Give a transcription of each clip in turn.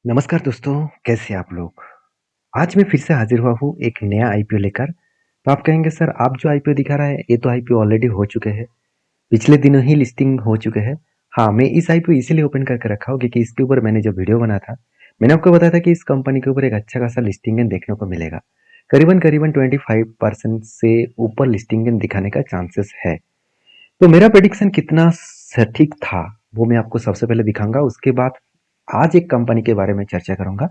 नमस्कार दोस्तों, कैसे हैं आप लोग? आज मैं फिर से हाज़िर हुआ हूँ एक नया आईपीओ लेकर। तो आप कहेंगे सर आप जो आईपीओ दिखा रहा है ये तो आईपीओ ऑलरेडी हो चुके हैं। पिछले दिनों ही लिस्टिंग हो चुके हैं। हाँ, मैं इस आईपीओ इसीलिए ओपन करके रखा हूँ क्योंकि इसके ऊपर मैंने जब वीडियो बना था, मैंने आपको बताया था कि इस कंपनी के ऊपर एक अच्छा खासा लिस्टिंग देखने को मिलेगा। करीबन-करीबन 25% से ऊपर लिस्टिंग दिखाने का चांसेस है। तो मेरा प्रेडिक्शन कितना सटीक था, वो मैं आपको सबसे पहले दिखाऊँगा। उसके बाद आज एक कंपनी के बारे में चर्चा करूँगा,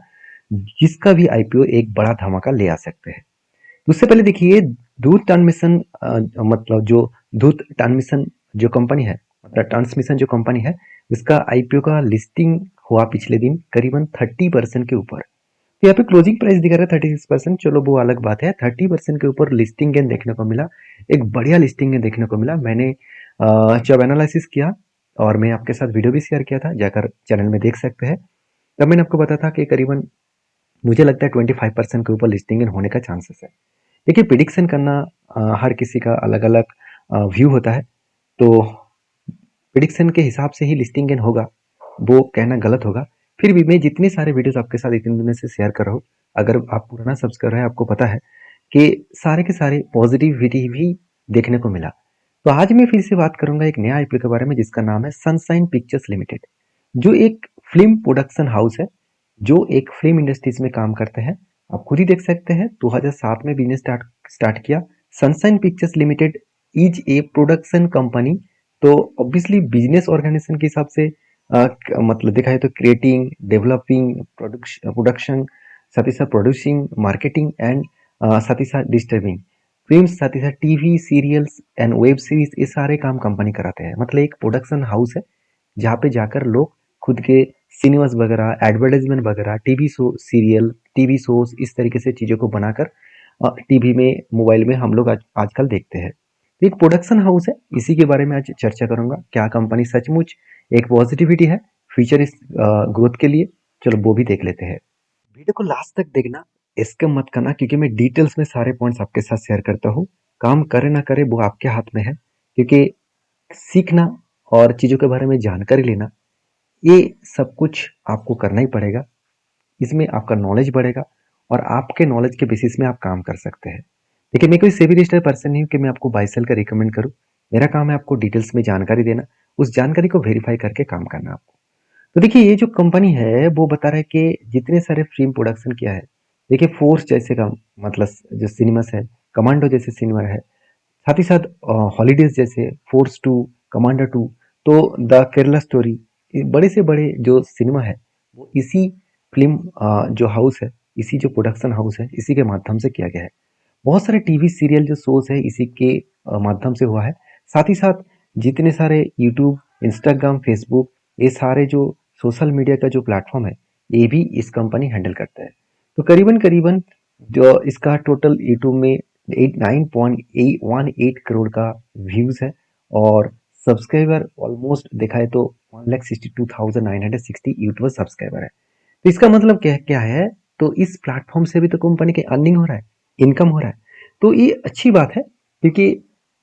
जिसका भी आईपीओ एक बड़ा धमाका ले आ सकते हैं। उससे पहले देखिए दूध ट्रांसमिशन मतलब जो दूध ट्रांसमिशन जो कंपनी है, मतलब ट्रांसमिशन जो कंपनी है, उसका आईपीओ का लिस्टिंग हुआ पिछले दिन करीबन 30% के ऊपर। तो यहाँ पे क्लोजिंग प्राइस दिखा रहा है 36%। चलो वो अलग बात है। 30% के ऊपर लिस्टिंग गेन देखने को मिला। एक बढ़िया लिस्टिंग गेन देखने को मिला। मैंने जब एनालिसिस किया और मैं आपके साथ वीडियो भी शेयर किया था, जाकर चैनल में देख सकते हैं। तब मैंने आपको बताया था कि करीबन मुझे लगता है 25% के ऊपर लिस्टिंग गेन होने का चांसेस है। देखिए प्रिडिक्शन करना हर किसी का अलग अलग व्यू होता है। तो प्रिडिक्शन के हिसाब से ही लिस्टिंग गेन होगा, वो कहना गलत होगा। फिर भी मैं जितने सारे वीडियोस आपके साथ इतने दिनों से शेयर कर रहा हूँ, अगर आप पुराना सब्सक्राइबर है आपको पता है कि सारे के सारे पॉजिटिविटी भी देखने को मिला। तो आज मैं फिर से बात करूंगा एक नया आईपीओ के बारे में जिसका नाम है सनशाइन पिक्चर्स लिमिटेड, जो एक फिल्म प्रोडक्शन हाउस है, जो एक फिल्म इंडस्ट्रीज में काम करते हैं। आप खुद ही देख सकते हैं 2007 में बिजनेस स्टार्ट स्टार्ट किया। Sunshine pictures limited is a production company. तो ऑब्वियसली बिजनेस ऑर्गेनाइजेशन के हिसाब से मतलब देखा जाए तो क्रिएटिंग, डेवलपिंग, प्रोडक्शन, साथ ही साथ प्रोड्यूसिंग, मार्केटिंग एंड साथ ही साथ डिस्टर्बिंग फिल्म, साथ ही साथ TV serials and web series, ये सारे काम कंपनी कराते हैं। मतलब एक प्रोडक्शन हाउस है जहाँ पे जाकर लोग खुद के सिनेमास वगैरह, एडवर्टाइजमेंट वगैरह, TV show, serial, TV shows, इस तरीके से चीज़ों को बनाकर टीवी में, मोबाइल में हम लोग आजकल देखते हैं। तो एक प्रोडक्शन हाउस है, इसी के बारे में आज चर्चा करूंगा। क्या कंपनी सचमुच एक पॉजिटिविटी है फ्यूचर इस ग्रोथ के लिए? चलो वो भी देख लेते हैं। वीडियो को लास्ट तक देखना, इसका मत करना, क्योंकि मैं डिटेल्स में सारे पॉइंट्स आपके साथ शेयर करता हूँ। काम करे ना करे वो आपके हाथ में है, क्योंकि सीखना और चीज़ों के बारे में जानकारी लेना, ये सब कुछ आपको करना ही पड़ेगा। इसमें आपका नॉलेज बढ़ेगा और आपके नॉलेज के बेसिस में आप काम कर सकते हैं। देखिए मैं कोई सेबी रजिस्टर्ड पर्सन नहीं हूँ कि मैं आपको बाय सेल का रिकमेंड करूँ। मेरा काम है आपको डिटेल्स में जानकारी देना, उस जानकारी को वेरीफाई करके काम करना आपको। तो देखिए ये जो कंपनी है वो बता रहा है कि जितने सारे फिल्म प्रोडक्शन किया है। देखिए फोर्स जैसे का मतलब जो सिनेमास है, कमांडो जैसे सिनेमा है, साथ ही साथ हॉलीडेज जैसे फोर्स टू, कमांडर टू, तो द केरला स्टोरी, बड़े से बड़े जो सिनेमा है वो इसी फिल्म जो हाउस है, इसी जो प्रोडक्शन हाउस है, इसी के माध्यम से किया गया है। बहुत सारे टीवी सीरियल जो शोज है इसी के माध्यम से हुआ है। साथ ही साथ जितने सारे यूट्यूब, इंस्टाग्राम, फेसबुक, ये सारे जो सोशल मीडिया का जो प्लेटफॉर्म है, ये भी इस कंपनी हैंडल करता है। तो करीबन करीबन जो इसका टोटल यूट्यूब में 9.18 करोड़ का व्यूज है और सब्सक्राइबर ऑलमोस्ट देखा है तो 1,62,960 यूट्यूबर सब्सक्राइबर है। तो इसका मतलब क्या क्या है? तो इस प्लेटफॉर्म से भी तो कंपनी के अर्निंग हो रहा है, इनकम हो रहा है। तो ये अच्छी बात है, क्योंकि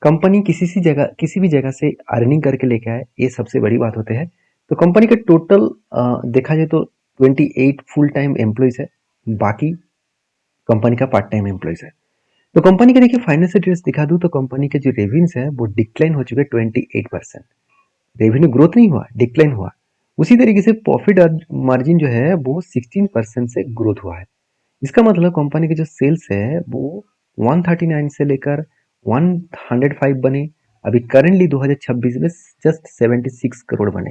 कंपनी किसी भी जगह से अर्निंग करके लेके आए, ये सबसे बड़ी बात होती है। तो कंपनी का टोटल देखा जाए तो 28 फुल टाइम एम्प्लॉयज है, बाकी कंपनी का पार्ट टाइम एम्प्लॉयज है। तो कंपनी के देखिए फाइनेंशियल डिटेल्स दिखा दूं तो कंपनी के जो रेवेन्यूज है वो डिक्लाइन हो चुके हैं 28%। रेवेन्यू ग्रोथ नहीं हुआ, डिक्लाइन हुआ। उसी तरीके से प्रॉफिट मार्जिन जो है वो 16% से ग्रोथ हुआ है। इसका मतलब कंपनी के जो सेल्स है वो 139 से लेकर 105 बने, अभी करेंटली 2026 में जस्ट 76 करोड़ बने।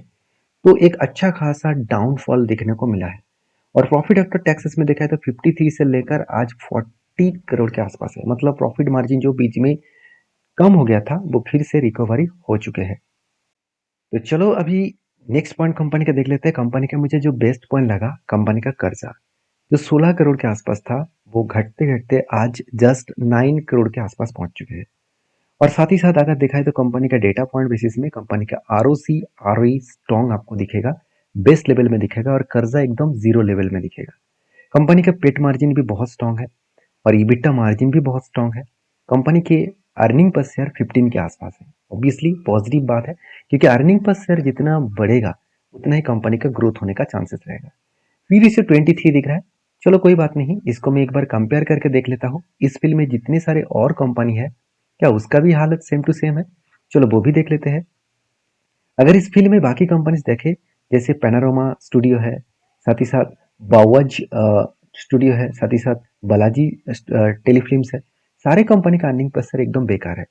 तो एक अच्छा खासा डाउनफॉल देखने को मिला है। और प्रॉफिट आफ्टर टैक्सेस में देखा है तो 53 से लेकर आज 40 करोड़ के आसपास है। मतलब प्रॉफिट मार्जिन जो बीच में कम हो गया था वो फिर से रिकवरी हो चुके हैं। तो चलो अभी नेक्स्ट पॉइंट कंपनी का देख लेते हैं। कंपनी का मुझे जो बेस्ट पॉइंट लगा, कंपनी का कर्जा जो 16 करोड़ के आसपास था, वो घटते घटते आज जस्ट 9 करोड़ के आसपास पहुंच चुके हैं। और साथ ही साथ अगर देखा है तो कंपनी का डेटा पॉइंट बेसिस में कंपनी का आरओसी, आरओई स्ट्रॉन्ग आपको दिखेगा, बेस्ट लेवल में दिखेगा और कर्जा एकदम जीरो लेवल में दिखेगा। कंपनी का पेट मार्जिन भी बहुत स्ट्रॉन्ग है और ईबिटा मार्जिन भी बहुत स्ट्रॉन्ग है। कंपनी के अर्निंग पर शेयर 15 के आसपास है। ऑब्वियसली पॉजिटिव बात है, क्योंकि अर्निंग पर शेयर जितना बढ़ेगा उतना ही कंपनी का ग्रोथ होने का चांसेस रहेगा। पी रेशियो 23 दिख रहा है। चलो कोई बात नहीं, इसको मैं एक बार कंपेयर करके देख लेता हूँ। इस फील्ड में जितने सारे और कंपनी है, क्या उसका भी हालत सेम टू सेम है? चलो वो भी देख लेते हैं। अगर इस फील्ड में बाकी कंपनीज देखें, जैसे पैनारोमा स्टूडियो है, साथ ही साथ बावज स्टूडियो है, साथ ही साथ बालाजी टेलीफिल्म्स है, सारे कंपनी का अर्निंग प्रेशर एकदम बेकार है।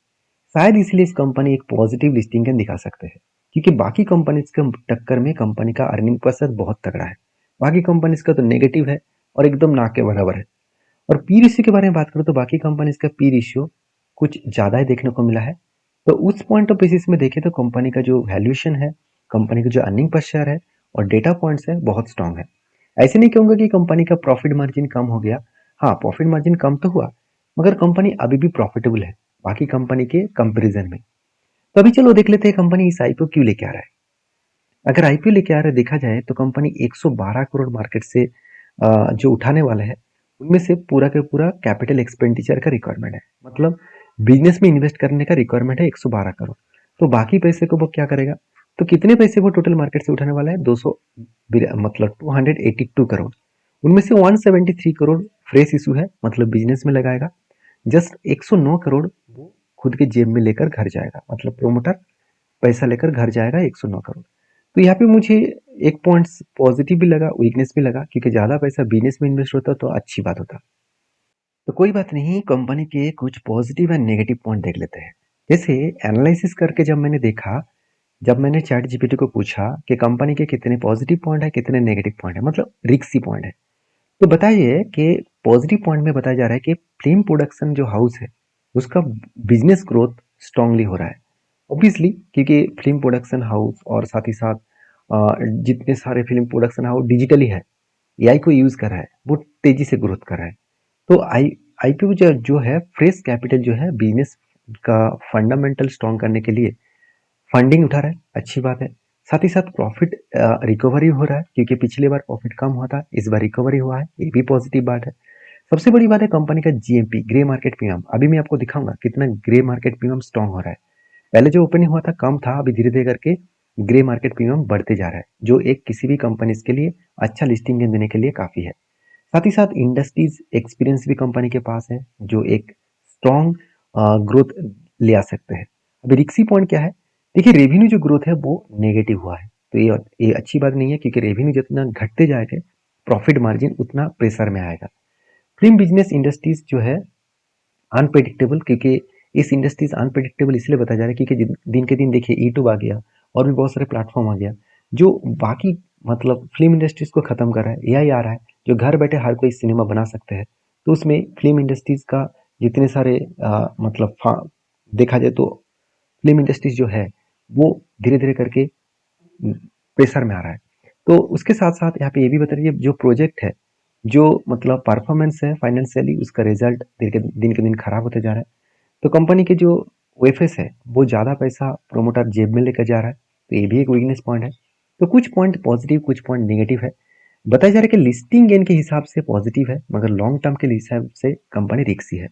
शायद इसलिए इस कंपनी एक पॉजिटिव लिस्टिंग कैन दिखा सकते हैं, क्योंकि बाकी कंपनीज के टक्कर में कंपनी का अर्निंग प्रेशर बहुत तगड़ा है। बाकी कंपनीज का तो नेगेटिव है और एकदम ना के बराबर है। और पी रेशियो के बारे में बात करूँ तो बाकी कंपनीज का पी रेशियो कुछ ज़्यादा ही देखने को मिला है। तो उस पॉइंट ऑफ बेसिस में देखें तो कंपनी का जो वैल्यूएशन है, कंपनी का जो अर्निंग पर शेयर है और डेटा पॉइंट्स है, बहुत स्ट्रांग है। ऐसे नहीं कहूँगा कि कंपनी का प्रॉफिट मार्जिन कम हो गया। हाँ, प्रॉफिट मार्जिन कम तो हुआ, मगर कंपनी अभी भी प्रॉफिटेबल है बाकी कंपनी के कंपेरिजन में। तो अभी चलो देख लेते हैं कंपनी इस आईपीओ क्यों लेके आ रहा है। अगर आईपीओ लेके आ रहा है देखा जाए तो कंपनी 112 करोड़ मार्केट से जो उठाने वाला है, उनमें से पूरा का पूरा कैपिटल एक्सपेंडिचर का रिक्वायरमेंट है। मतलब बिजनेस में इन्वेस्ट करने का रिक्वायरमेंट है 112 करोड़। तो बाकी पैसे को वो क्या करेगा? तो कितने पैसे वो टोटल मार्केट से उठाने वाला है? 200, मतलब 282 करोड़। उनमें से 173 करोड़ फ्रेश इशू है, मतलब बिजनेस में लगाएगा। जस्ट 109 करोड़ वो खुद के जेब में लेकर घर जाएगा, मतलब प्रोमोटर पैसा लेकर घर जाएगा 109 करोड़। तो यहाँ पे मुझे एक पॉइंट पॉजिटिव भी लगा, वीकनेस भी लगा, क्योंकि ज़्यादा पैसा बिजनेस में इन्वेस्ट होता तो अच्छी बात होता। तो कोई बात नहीं, कंपनी के कुछ पॉजिटिव एंड नेगेटिव पॉइंट देख लेते हैं। जैसे एनालिसिस करके जब मैंने देखा, जब मैंने चैट जीपीटी को पूछा कि कंपनी के कितने पॉजिटिव पॉइंट है, कितने नेगेटिव पॉइंट है, मतलब रिक्सी पॉइंट है, तो बताइए कि पॉजिटिव पॉइंट में बताया जा रहा है कि फिल्म प्रोडक्शन जो हाउस है, उसका बिजनेस ग्रोथ स्ट्रांगली हो रहा है। ऑब्वियसली, क्योंकि फिल्म प्रोडक्शन हाउस और साथ ही साथ जितने सारे फिल्म प्रोडक्शन हाउस डिजिटली है, एआई को यूज कर रहा है, वो तेजी से ग्रोथ कर रहा है। तो आईपीओ जो है फ्रेश कैपिटल जो है बिजनेस का फंडामेंटल स्ट्रॉन्ग करने के लिए फंडिंग उठा रहा है, अच्छी बात है। साथ ही साथ प्रॉफिट रिकवरी हो रहा है, क्योंकि पिछली बार प्रॉफिट कम हुआ था, इस बार रिकवरी हुआ है, ये भी पॉजिटिव बात है। सबसे बड़ी बात है कंपनी का जीएमपी, ग्रे मार्केट प्रीमियम। अभी मैं आपको दिखाऊंगा कितना ग्रे मार्केट प्रीमियम स्ट्रॉन्ग हो रहा है। पहले जो ओपनिंग हुआ था कम था, अभी धीरे धीरे करके ग्रे मार्केट प्रीमियम बढ़ते जा रहा है, जो एक किसी भी कंपनी के लिए अच्छा लिस्टिंग देने के लिए काफी है। साथ ही साथ इंडस्ट्रीज एक्सपीरियंस भी कंपनी के पास है, जो एक स्ट्रॉन्ग ग्रोथ ले आ सकते हैं। अभी रिक्सी पॉइंट क्या है? देखिए, रेवेन्यू जो ग्रोथ है वो नेगेटिव हुआ है, तो ये अच्छी बात नहीं है, क्योंकि रेवेन्यू जितना घटते जाएगा प्रॉफिट मार्जिन उतना प्रेशर में आएगा। फिल्म बिजनेस इंडस्ट्रीज जो है अनप्रेडिक्टेबल, क्योंकि इस इंडस्ट्रीज अनप्रेडिक्टेबल इसलिए बताया जा रहा है क्योंकि दिन के दिन देखिए यूट्यूब आ गया और भी बहुत सारे प्लेटफॉर्म आ गया, जो बाकी मतलब फिल्म इंडस्ट्रीज को खत्म कर रहा है। एआई आ रहा है जो घर बैठे हर कोई सिनेमा बना सकते हैं। तो उसमें फिल्म इंडस्ट्रीज का जितने सारे मतलब देखा जाए तो फिल्म इंडस्ट्रीज जो है वो धीरे धीरे करके प्रेशर में आ रहा है। तो उसके साथ साथ यहाँ पे ये भी बता दीजिए, जो प्रोजेक्ट है, जो मतलब परफॉर्मेंस है फाइनेंशियली, उसका रिजल्ट दिन के दिन खराब होते जा रहा है। तो कंपनी के जो ओएफएस है वो ज़्यादा पैसा प्रोमोटर जेब में लेकर जा रहा है, तो ये भी एक वीकनेस पॉइंट है। तो कुछ पॉइंट पॉजिटिव, कुछ पॉइंट नेगेटिव है। बताया जा रहा है कि लिस्टिंग गेन के हिसाब से पॉजिटिव है, मगर लॉन्ग टर्म के हिसाब से कंपनी रिस्की है।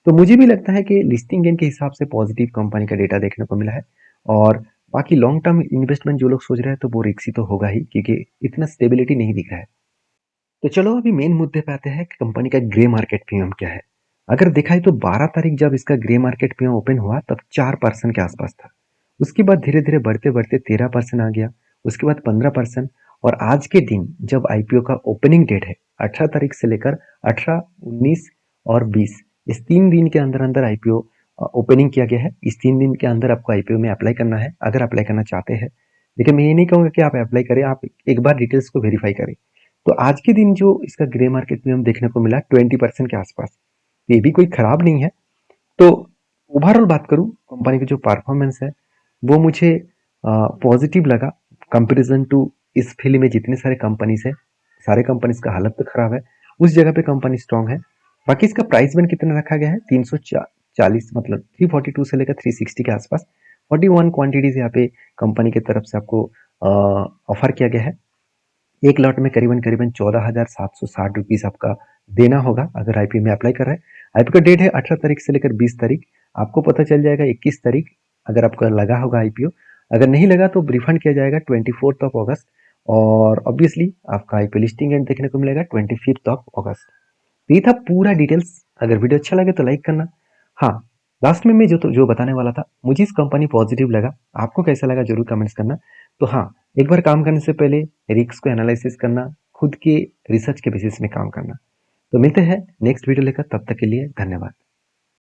तो मुझे भी लगता है कि लिस्टिंग गेन के हिसाब से पॉजिटिव कंपनी का डेटा देखने को मिला है। और बाकी लॉन्ग टर्म इन्वेस्टमेंट जो लोग सोच रहे हैं तो वो रिस्की तो होगा ही, क्योंकि इतना स्टेबिलिटी नहीं दिख रहा है। तो चलो अभी मेन मुद्दे पे आते हैं कि कंपनी का ग्रे मार्केट प्रीमियम क्या है। अगर देखा है तो 12 तारीख जब इसका ग्रे मार्केट प्रीमियम ओपन हुआ तब 4% के आसपास था। उसके बाद धीरे धीरे बढ़ते बढ़ते 13% आ गया, उसके बाद 15%। और आज के दिन जब आईपीओ का ओपनिंग डेट है 18 तारीख से लेकर 18, 19 और 20, इस 3 दिन के अंदर अंदर आईपीओ ओपनिंग किया गया है। इस 3 दिन के अंदर आपको आईपीओ में अप्लाई करना है, अगर अप्लाई करना चाहते हैं। लेकिन मैं ये नहीं कहूँगा कि आप अप्लाई करें, आप एक बार डिटेल्स को वेरीफाई करें। तो आज के दिन जो इसका ग्रे मार्केट में हम देखने को मिला 20% के आसपास, ये भी कोई खराब नहीं है। तो ओवरऑल बात करूं, कंपनी की जो परफॉर्मेंस है वो मुझे पॉजिटिव लगा कंपैरिजन टू इस फील्ड में जितने सारे कंपनीज है, सारे कंपनीज का हालत तो खराब है, उस जगह पे कंपनी स्ट्रांग है। बाकी इसका प्राइस बैंड कितना रखा गया है? 340, मतलब 342 से लेकर 360 के आसपास 41 क्वांटिटीज यहाँ पे कंपनी की तरफ से आपको ऑफर किया गया है। एक लॉट में करीबन करीबन 14,760 रुपीज आपका देना होगा अगर आईपीओ में अप्लाई कर रहे हैं। आईपीओ का डेट है 18 तारीख से लेकर 20 तारीख। आपको पता चल जाएगा 21 तारीख, अगर आपका लगा होगा आईपीओ। अगर नहीं लगा तो रिफंड किया जाएगा 24 ऑफ अगस्त। और ऑब्वियसली आपका आईपीओ लिस्टिंग एंड देखने को मिलेगा 25 अगस्त। तो ये था पूरा डिटेल्स। अगर वीडियो अच्छा लगे तो लाइक करना। हाँ, लास्ट में मैं जो बताने वाला था, मुझे इस कंपनी पॉजिटिव लगा, आपको कैसा लगा जरूर कमेंट्स करना। तो हाँ, एक बार काम करने से पहले रिस्क को एनालिसिस करना, खुद के रिसर्च के बेसिस में काम करना। तो मिलते हैं नेक्स्ट वीडियो लेकर, तब तक के लिए धन्यवाद।